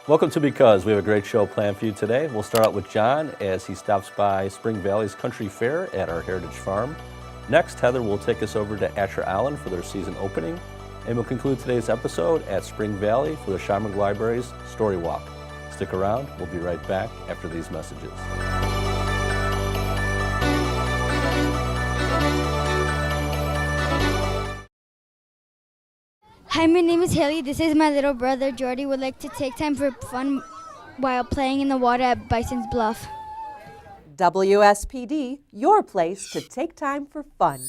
Welcome to BCUZ. We have a great show planned for you today. We'll start out with Jon as he stops by Spring Valley's Country Fair at our Heritage Farm. Next, Heather will take us over to Atcher Island for their season opening. And we'll conclude today's episode at Spring Valley for the Schaumburg Library's StoryWalk. Stick around. We'll be right back after these messages. Hi, my name is Haley. This is my little brother, Jordy. Would like to take time for fun while playing in the water at Bison's Bluff. WSPD, your place to take time for fun.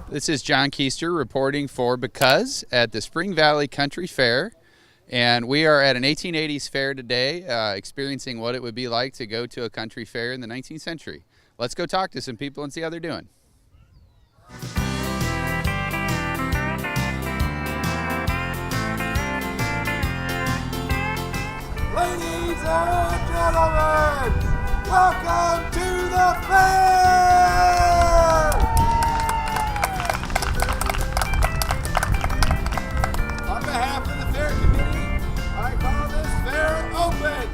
This is Jon Kuester reporting for BCUZ at the Spring Valley Country Fair, and we are at an 1880s fair today, experiencing what it would be like to go to a country fair in the 19th century. Let's go talk to some people and see how they're doing. Ladies and gentlemen, welcome to the fair! On behalf of the fair committee, I call this fair open.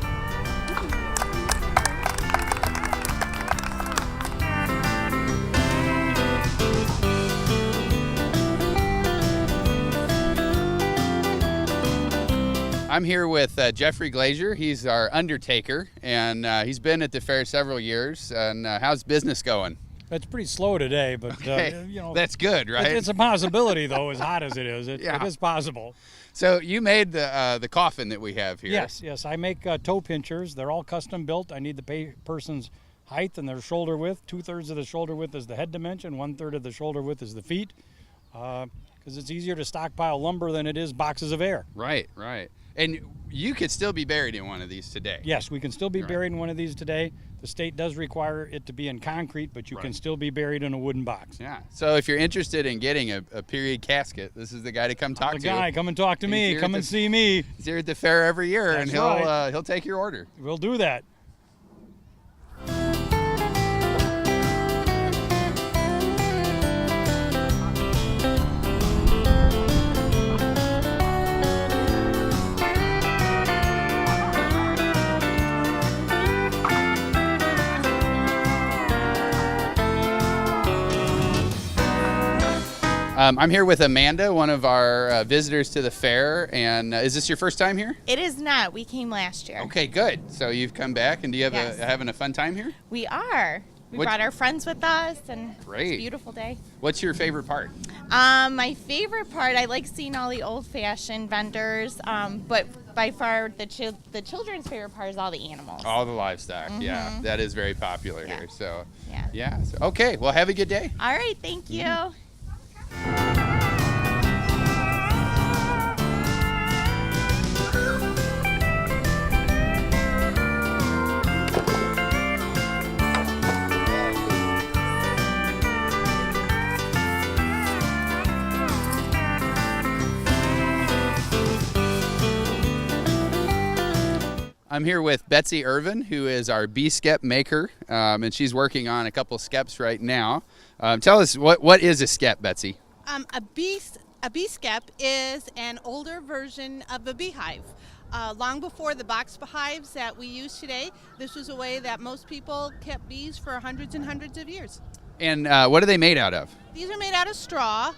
I'm here with Jeffrey Glazier. He's our undertaker, and he's been at the fair several years. And how's business going? It's pretty slow today, but Okay. That's good, right? It's a possibility, though, as hot as it is. It is possible. So you made the coffin that we have here. Yes. I make toe pinchers. They're all custom built. I need the person's height and their shoulder width. 2/3 of the shoulder width is the head dimension. 1/3 of the shoulder width is the feet. Because it's easier to stockpile lumber than it is boxes of air. Right. And you could still be buried in one of these today. Yes, we can still be buried in one of these today. The state does require it to be in concrete, but you can still be buried in a wooden box. Yeah. So if you're interested in getting a period casket, this is the guy to come talk to. The guy, come and talk to me. Come and see me. He's here at the fair every year, That's and he'll take your order. We'll do that. I'm here with Amanda, one of our visitors to the fair, and is this your first time here? It is not. We came last year. Okay, good. So you've come back, and do you have having a fun time here? We are. We brought our friends with us, and it's a beautiful day. What's your favorite part? My favorite part, I like seeing all the old-fashioned vendors, but by far the children's favorite part is all the animals. All the livestock, yeah. That is very popular here. So, yeah. So, okay, well, have a good day. All right, thank you. I'm here with Betsy Irvin, who is our bee skep maker, and she's working on a couple skeps right now. Tell us, what is a skep, Betsy? A bee A bee skep is an older version of a beehive. Long before the box beehives that we use today, this was a way that most people kept bees for hundreds and hundreds of years. And what are they made out of? These are made out of straw.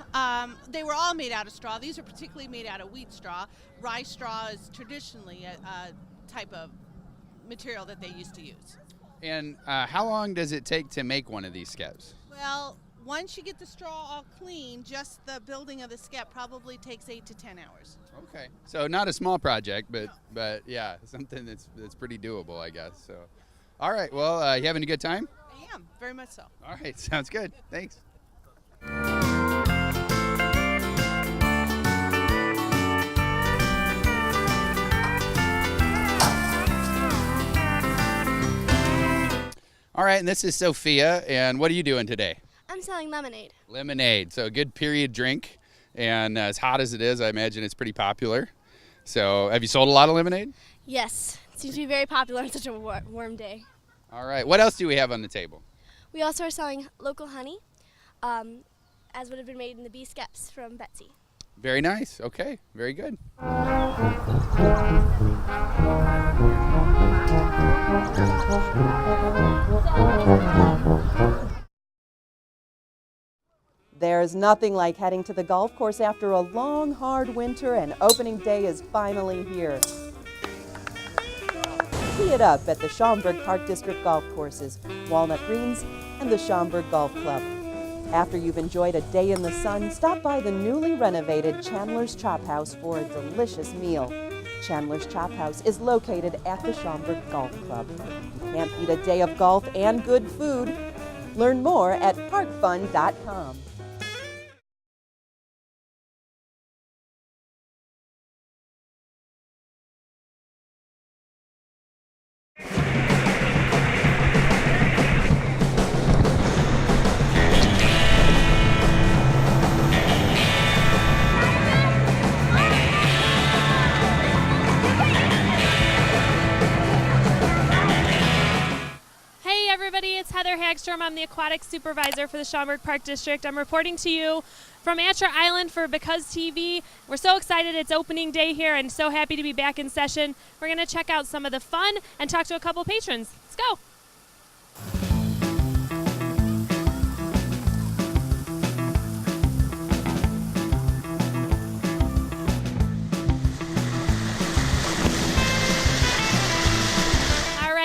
They were all made out of straw. These are particularly made out of wheat straw. Rye straw is traditionally a type of material that they used to use. And how long does it take to make one of these skeps? Well, once you get the straw all clean, just the building of the skep probably takes 8 to 10 hours. Okay. So not a small project, but yeah, something that's pretty doable, I guess. So, all right. Well, you having a good time? I am, very much so. All right. Sounds good. Thanks. All right, and this is Sophia, and what are you doing today? I'm selling lemonade. Lemonade, so a good period drink, and as hot as it is, I imagine it's pretty popular. So have you sold a lot of lemonade? Yes, it seems to be very popular on such a warm day. All right, what else do we have on the table? We also are selling local honey, as would have been made in the bee skeps from Betsy. Very nice, okay, very good. There's nothing like heading to the golf course after a long, hard winter, and opening day is finally here. Tee it up at the Schaumburg Park District golf courses, Walnut Greens, and the Schaumburg Golf Club. After you've enjoyed a day in the sun, stop by the newly renovated Chandler's Chop House for a delicious meal. Chandler's Chop House is located at the Schaumburg Golf Club. You can't beat a day of golf and good food. Learn more at parkfun.com. It's Heather Hagstrom. I'm the aquatic supervisor for the Schaumburg Park District. I'm reporting to you from Atcher Island for BCUZ TV. We're so excited it's opening day here and so happy to be back in session. We're going to check out some of the fun and talk to a couple patrons. Let's go.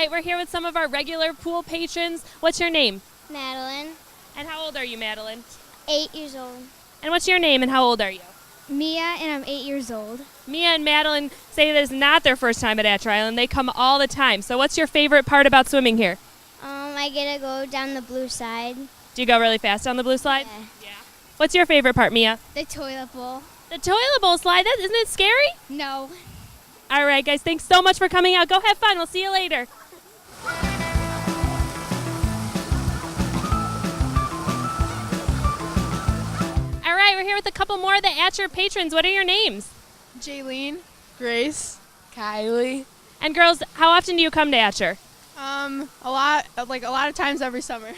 We're here with some of our regular pool patrons. What's your name? Madeline. And how old are you, Madeline? 8 years old. And what's your name and how old are you? Mia, and I'm 8 years old. Mia and Madeline say that it's not their first time at Atcher Island. They come all the time. So what's your favorite part about swimming here? I get to go down the blue side. Do you go really fast on the blue slide? Yeah. What's your favorite part, Mia? The toilet bowl. The toilet bowl slide? Isn't it scary? No. All right, guys. Thanks so much for coming out. Go have fun. We'll see you later. All right, we're here with a couple more of the Atcher patrons. What are your names? Jaylene, Grace, Kylie. And girls, how often do you come to Atcher? A lot of times every summer.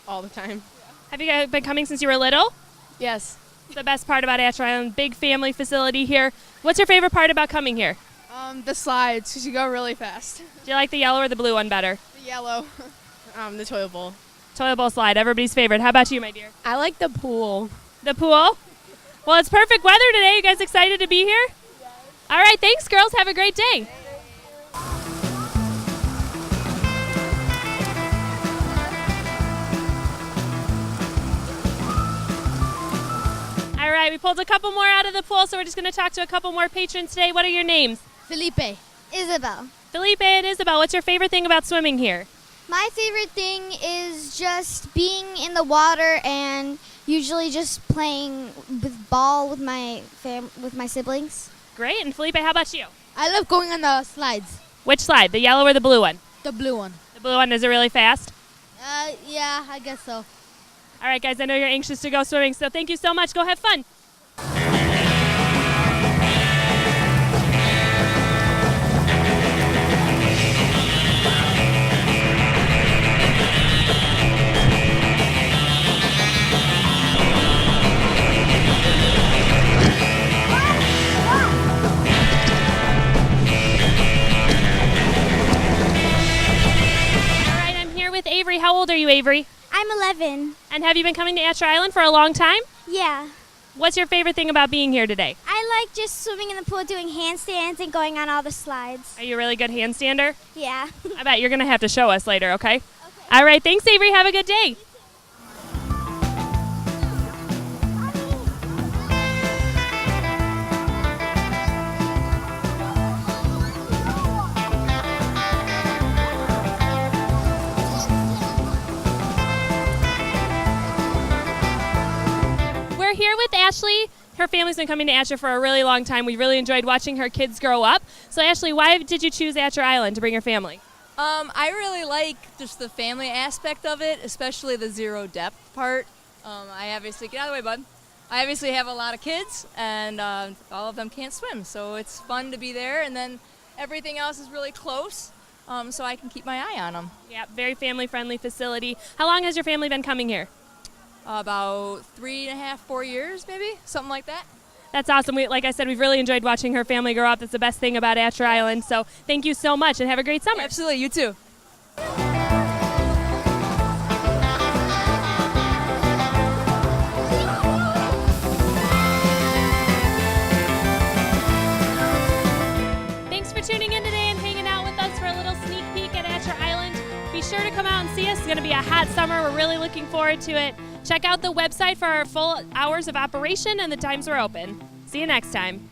All the time. Have you guys been coming since you were little? Yes. The best part about Atcher Island, big family facility here. What's your favorite part about coming here? The slides, because you go really fast. Do you like the yellow or the blue one better? The yellow. The toilet bowl. Toilet bowl slide, everybody's favorite. How about you, my dear? I like the pool. The pool? Well, it's perfect weather today. You guys excited to be here? Yes. All right, thanks, girls. Have a great day. All right, we pulled a couple more out of the pool, so we're just going to talk to a couple more patrons today. What are your names? Felipe. Isabel. Felipe and Isabel, what's your favorite thing about swimming here? My favorite thing is just being in the water and usually just playing with ball with my siblings. Great. And Felipe, how about you? I love going on the slides. Which slide, the yellow or the blue one? The blue one. The blue one, is it really fast? Yeah, I guess so. All right, guys, I know you're anxious to go swimming, so thank you so much. Go have fun. are you, Avery? I'm 11. And have you been coming to Atcher Island for a long time? Yeah. What's your favorite thing about being here today? I like just swimming in the pool, doing handstands, and going on all the slides. Are you a really good handstander? Yeah. I bet you're going to have to show us later, okay? All right, thanks, Avery. Have a good day. We're here with Ashley. Her family's been coming to Atcher for a really long time. We really enjoyed watching her kids grow up. So Ashley, why did you choose Atcher Island to bring your family? I really like just the family aspect of it, especially the zero depth part. I obviously, get out of the way, bud. I obviously have a lot of kids, and all of them can't swim, so it's fun to be there. And then everything else is really close, so I can keep my eye on them. Yeah, very family-friendly facility. How long has your family been coming here? About 3.5, 4 years, maybe, something like that. That's awesome. Like I said, we've really enjoyed watching her family grow up. That's the best thing about Atcher Island. So thank you so much, and have a great summer. Absolutely, you too. Thanks for tuning in today and hanging out with us for a little sneak peek at Atcher Island. Be sure to come out and see us. It's going to be a hot summer. We're really looking forward to it. Check out the website for our full hours of operation and the times we're open. See you next time.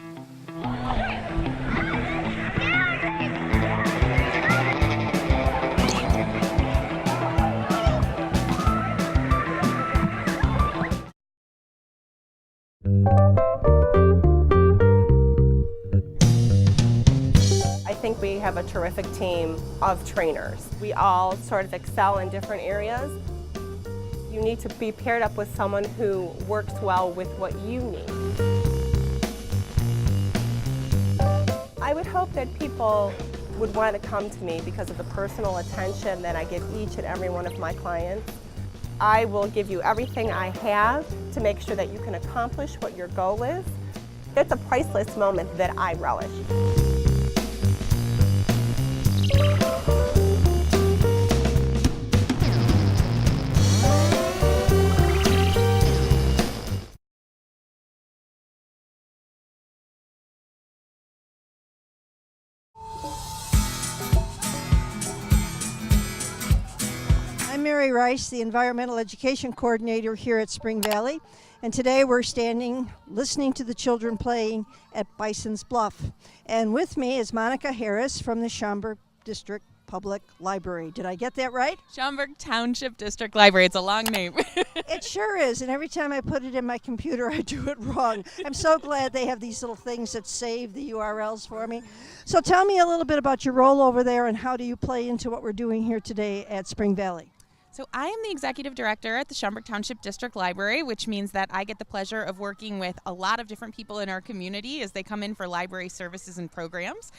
I think we have a terrific team of trainers. We all sort of excel in different areas. You need to be paired up with someone who works well with what you need. I would hope that people would want to come to me because of the personal attention that I give each and every one of my clients. I will give you everything I have to make sure that you can accomplish what your goal is. It's a priceless moment that I relish. I'm Mary Rice, the Environmental Education Coordinator here at Spring Valley, and today we're standing listening to the children playing at Bison's Bluff. And with me is Monica Harris from the Schaumburg District Public Library. Did I get that right? Schaumburg Township District Library. It's a long name. It sure is, and every time I put it in my computer, I do it wrong. I'm so glad they have these little things that save the URLs for me. So tell me a little bit about your role over there and how do you play into what we're doing here today at Spring Valley? So I am the executive director at the Schaumburg Township District Library, which means that I get the pleasure of working with a lot of different people in our community as they come in for library services and programs.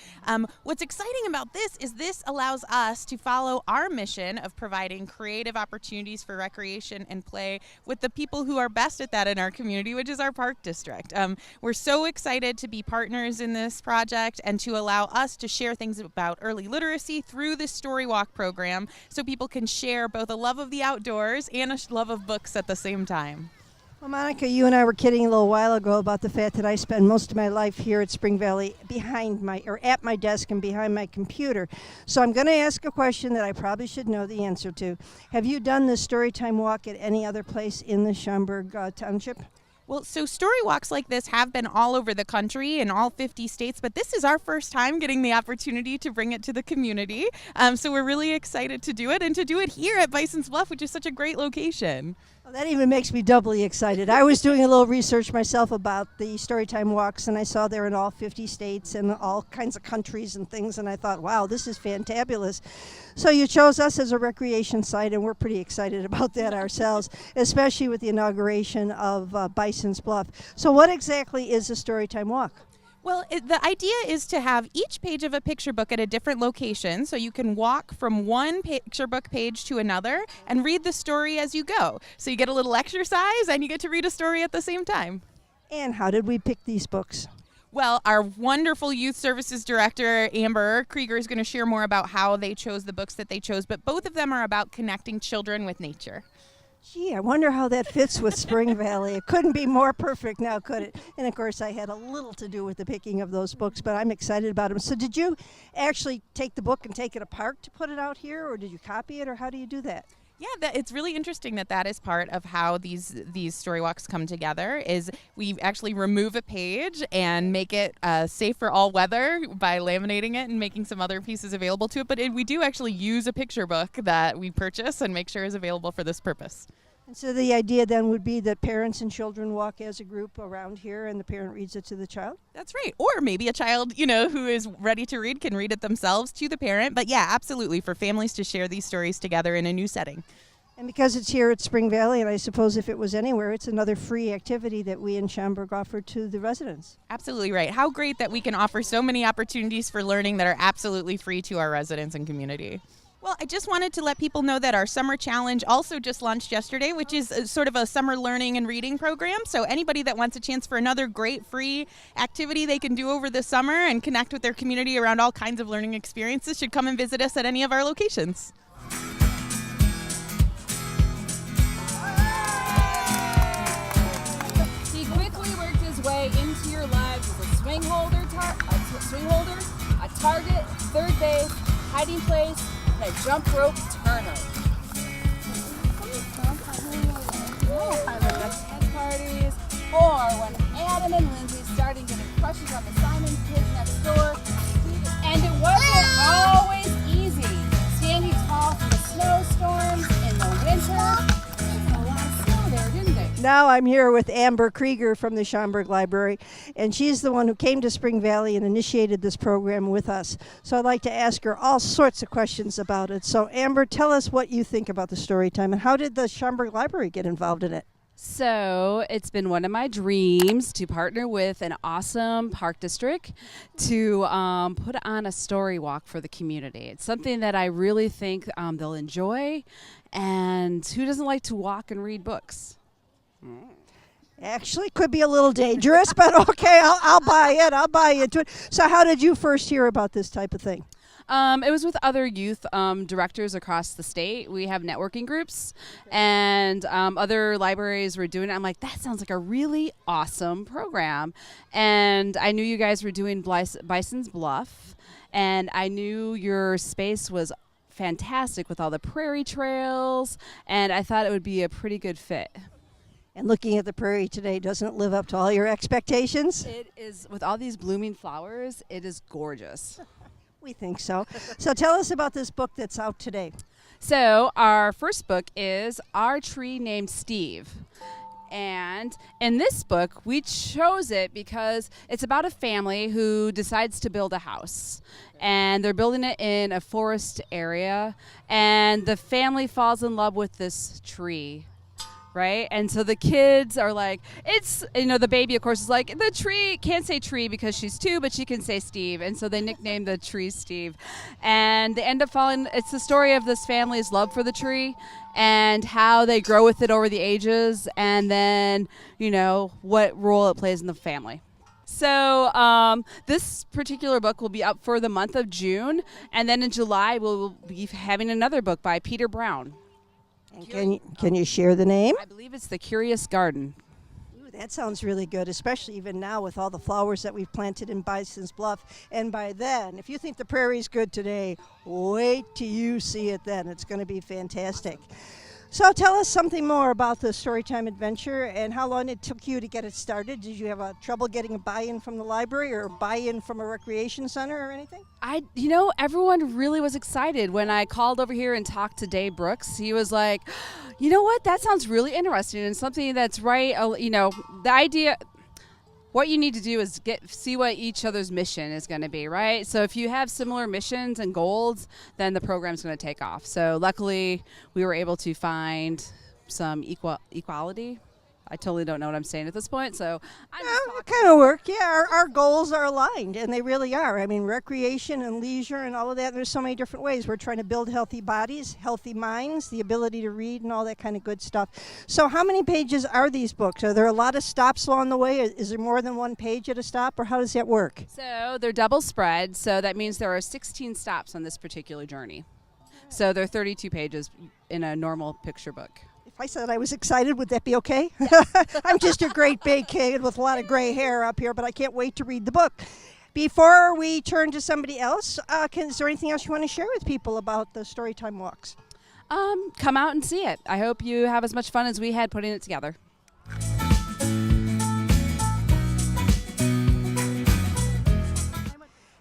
What's exciting about this is this allows us to follow our mission of providing creative opportunities for recreation and play with the people who are best at that in our community, which is our park district. We're so excited to be partners in this project and to allow us to share things about early literacy through this StoryWalk program so people can share both a love of the outdoors and a love of books at the same time. Well, Monica, you and I were kidding a little while ago about the fact that I spend most of my life here at Spring Valley at my desk and behind my computer. So I'm going to ask a question that I probably should know the answer to. Have you done the Storytime Walk at any other place in the Schaumburg Township? Well, so story walks like this have been all over the country in all 50 states, but this is our first time getting the opportunity to bring it to the community. So we're really excited to do it and to do it here at Bison's Bluff, which is such a great location. Well, that even makes me doubly excited. I was doing a little research myself about the Storytime Walks, and I saw they're in all 50 states and all kinds of countries and things, and I thought, wow, this is fantabulous. So you chose us as a recreation site, and we're pretty excited about that ourselves, especially with the inauguration of Bison's Bluff. So what exactly is a Storytime Walk? Well, the idea is to have each page of a picture book at a different location, so you can walk from one picture book page to another and read the story as you go. So you get a little exercise and you get to read a story at the same time. And how did we pick these books? Well, our wonderful Youth Services Director, Amber Creger, is going to share more about how they chose the books that they chose, but both of them are about connecting children with nature. Gee, I wonder how that fits with Spring Valley. It couldn't be more perfect now, could it? And of course, I had a little to do with the picking of those books, but I'm excited about them. So did you actually take the book and take it apart to put it out here, or did you copy it, or how do you do that? Yeah, it's really interesting that is part of how these story walks come together. Is we actually remove a page and make it safe for all weather by laminating it and making some other pieces available to it. But we do actually use a picture book that we purchase and make sure is available for this purpose. And so the idea then would be that parents and children walk as a group around here and the parent reads it to the child? That's right. Or maybe a child, who is ready to read can read it themselves to the parent. But yeah, absolutely, for families to share these stories together in a new setting. And because it's here at Spring Valley, and I suppose if it was anywhere, it's another free activity that we in Schaumburg offer to the residents. Absolutely right. How great that we can offer so many opportunities for learning that are absolutely free to our residents and community. Well, I just wanted to let people know that our summer challenge also just launched yesterday, which is sort of a summer learning and reading program. So anybody that wants a chance for another great free activity they can do over the summer and connect with their community around all kinds of learning experiences should come and visit us at any of our locations. He quickly worked his way into your lives as a swing holder, a target, third base, hiding place, and a jump rope turner. At parties, or when Adam and Lindsay started getting crushes on the Simon kids next door. And it wasn't always easy, standing tall through snowstorms in the winter. There's a lot of snow there, didn't they? Now I'm here with Amber Creger from the Schaumburg Library, and she's the one who came to Spring Valley and initiated this program with us. So I'd like to ask her all sorts of questions about it. So Amber, tell us what you think about the story time, and how did the Schaumburg Library get involved in it? So it's been one of my dreams to partner with an awesome park district to put on a story walk for the community. It's something that I really think they'll enjoy, and who doesn't like to walk and read books? Actually, could be a little dangerous, but okay, I'll buy it. I'll buy into it. So how did you first hear about this type of thing? It was with other youth directors across the state. We have networking groups, and other libraries were doing it. I'm like, that sounds like a really awesome program. And I knew you guys were doing Bison's Bluff, and I knew your space was fantastic with all the prairie trails, and I thought it would be a pretty good fit. And looking at the prairie today, doesn't it live up to all your expectations? It is, with all these blooming flowers, it is gorgeous. We think so. So tell us about this book that's out today. So our first book is Our Tree Named Steve. And in this book, we chose it because it's about a family who decides to build a house. And they're building it in a forest area. And the family falls in love with this tree. Right? And so the kids are like, the baby, of course, is like, the tree can't say tree because she's 2, but she can say Steve. And so they nicknamed the tree Steve. And they end up it's the story of this family's love for the tree and how they grow with it over the ages, and then, what role it plays in the family. So this particular book will be up for the month of June. And then in July, we'll be having another book by Peter Brown. And can you share the name? I believe it's The Curious Garden. Ooh, that sounds really good, especially even now with all the flowers that we've planted in Bison's Bluff. And by then, if you think the prairie's good today, wait till you see it then. It's going to be fantastic. So tell us something more about the Storytime Adventure and how long it took you to get it started. Did you have trouble getting a buy-in from the library or buy-in from a recreation center or anything? Everyone really was excited when I called over here and talked to Dave Brooks. He was like, you know what, that sounds really interesting and something that's right. The idea, what you need to do is see what each other's mission is going to be, right? So if you have similar missions and goals, then the program's going to take off. So luckily, we were able to find some equality I totally don't know what I'm saying at this point, so I'm It kind of work. Yeah, our goals are aligned, and they really are. I mean, recreation and leisure and all of that, there's so many different ways. We're trying to build healthy bodies, healthy minds, the ability to read and all that kind of good stuff. So how many pages are these books? Are there a lot of stops along the way? Is there more than one page at a stop, or how does that work? So they're double spread, so that means there are 16 stops on this particular journey. So they're 32 pages in a normal picture book. If I said I was excited, would that be okay? I'm just a great big kid with a lot of gray hair up here, but I can't wait to read the book. Before we turn to somebody else, is there anything else you want to share with people about the Storytime Walks? Come out and see it. I hope you have as much fun as we had putting it together.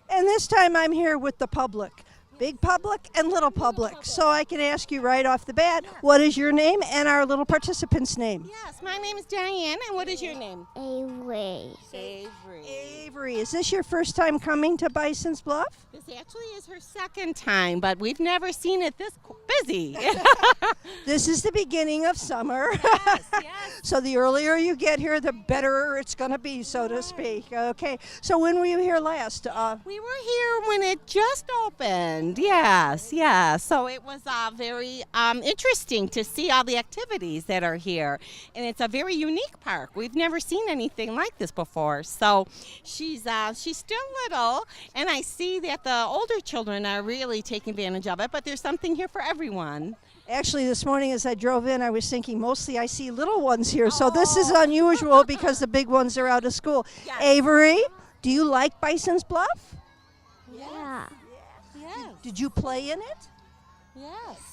And this time I'm here with the public. Big public and little public. So I can ask you right off the bat, what is your name and our little participant's name? Yes, my name is Diane, and what is your name? Avery. Avery, is this your first time coming to Bison's Bluff? This actually is her second time, but we've never seen it this busy. This is the beginning of summer. Yes. So the earlier you get here, the better it's going to be, so to speak. Okay, so when were you here last? We were here when it just opened. Yes. So it was very interesting to see all the activities that are here. And it's a very unique park. We've never seen anything like this before. So she's still little, and I see that the older children are really taking advantage of it, but there's something here for everyone. Actually, this morning as I drove in, I was thinking mostly I see little ones here. So this is unusual because the big ones are out of school. Yes. Avery, do you like Bison's Bluff? Yeah. Yes. Did you play in it? Yes.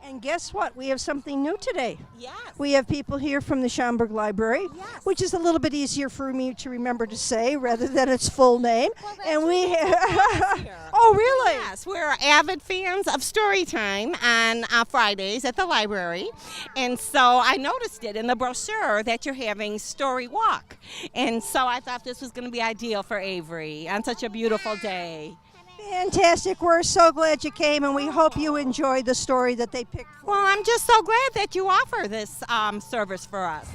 And guess what? We have something new today. Yes. We have people here from the Schaumburg Library, which is a little bit easier for me to remember to say rather than its full name. Well, and we Oh, really? Yes, we're avid fans of Storytime on Fridays at the library. And so I noticed it in the brochure that you're having StoryWalk. And so I thought this was going to be ideal for Avery on such a beautiful day. Fantastic. We're so glad you came, and we hope you enjoyed the story that they picked for. Well, I'm just so glad that you offer this service for us.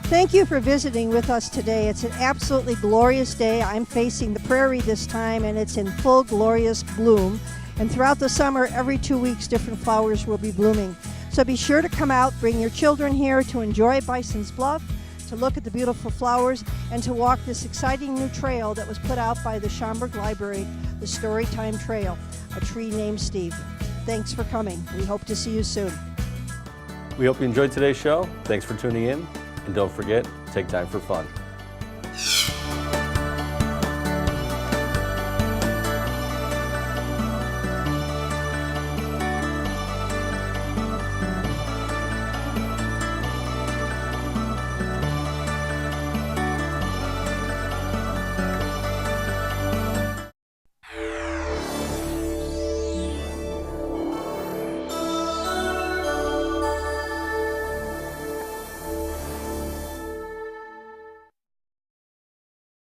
Thank you for visiting with us today. It's an absolutely glorious day. I'm facing the prairie this time, and it's in full glorious bloom. And throughout the summer, every 2 weeks, different flowers will be blooming. So be sure to come out, bring your children here to enjoy Bison's Bluff, to look at the beautiful flowers, and to walk this exciting new trail that was put out by the Schaumburg Library, the Storytime Trail, a tree named Steve. Thanks for coming. We hope to see you soon. We hope you enjoyed today's show. Thanks for tuning in. And don't forget, take time for fun.